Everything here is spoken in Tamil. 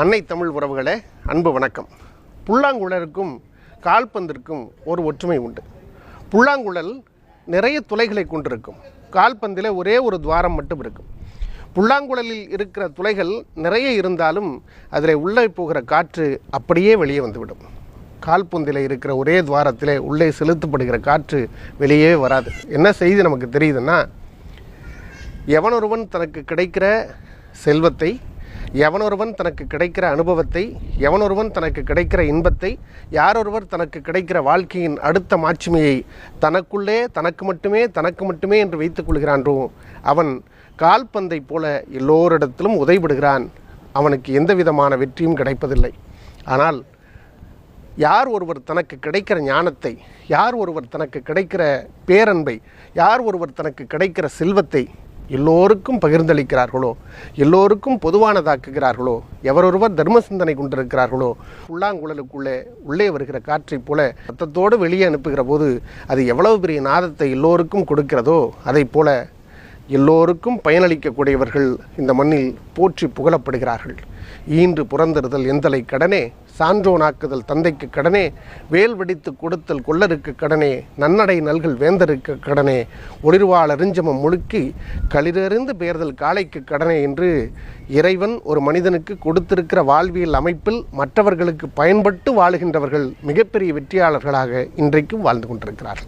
அன்னை தமிழ் உறவுகளே, அன்பு வணக்கம். புல்லாங்குழலுக்கும் கால்பந்திற்கும் ஒரு ஒற்றுமை உண்டு. புல்லாங்குழல் நிறைய துளைகளை கொண்டிருக்கும். கால்பந்தில் ஒரே ஒரு துவாரம் மட்டும் இருக்கும். புல்லாங்குழலில் இருக்கிற துளைகள் நிறைய இருந்தாலும் அதில் உள்ளே போகிற காற்று அப்படியே வெளியே வந்துவிடும். கால்பந்தில் இருக்கிற ஒரே துவாரத்தில் உள்ளே செலுத்தப்படுகிற காற்று வெளியே வராது. என்ன செய்தி நமக்கு தெரியுதுன்னா, எவனொருவன் தனக்கு கிடைக்கிற செல்வத்தை, எவனொருவன் தனக்கு கிடைக்கிற அனுபவத்தை, எவனொருவன் தனக்கு கிடைக்கிற இன்பத்தை, யாரொருவர் தனக்கு கிடைக்கிற வாழ்க்கையின் அடுத்த மாட்சிமையை தனக்குள்ளே தனக்கு மட்டுமே என்று வைத்துக் கொள்கிறான்றோ அவன் கால்பந்தை போல எல்லோரிடத்திலும் உதைபடுகிறான். அவனுக்கு எந்த விதமான வெற்றியும் கிடைப்பதில்லை. ஆனால் யார் ஒருவர் தனக்கு கிடைக்கிற ஞானத்தை, யார் ஒருவர் தனக்கு கிடைக்கிற பேரன்பை, யார் ஒருவர் தனக்கு கிடைக்கிற செல்வத்தை எல்லோருக்கும் பகிர்ந்தளிக்கிறார்களோ, எல்லோருக்கும் பொதுவானதாக்குகிறார்களோ, எவரொருவர் தர்ம சிந்தனை கொண்டிருக்கிறார்களோ, புல்லாங்குழலுக்குள்ளே உள்ளே வருகிற காற்றைப் போல ரத்தத்தோடு வெளியே அனுப்புகிற போது அது எவ்வளவு பெரிய நாதத்தை எல்லோருக்கும் கொடுக்கிறதோ, அதை போல எல்லோருக்கும் பயனளிக்கக்கூடியவர்கள் இந்த மண்ணில் போற்றி புகழப்படுகிறார்கள். ஈன்று புறந்தறுதல் எந்தலை கடனே, சான்றோனாக்குதல் தந்தைக்கு கடனே, வேல் வெடித்து கொடுத்தல் கொள்ளருக்கு கடனே, நன்னடை நல்கள் வேந்தருக்கு கடனே, ஒளிர்வாள் அறிஞ்சமம் முழுக்கி களிறறிந்து பெயர்தல் காளைக்கு கடனே என்று இறைவன் ஒரு மனிதனுக்கு கொடுத்திருக்கிற வாழ்வியல் அமைப்பில் மற்றவர்களுக்கு பயன்பட்டு வாழுகின்றவர்கள் மிகப்பெரிய வெற்றியாளர்களாக இன்றைக்கும் வாழ்ந்து கொண்டிருக்கிறார்கள்.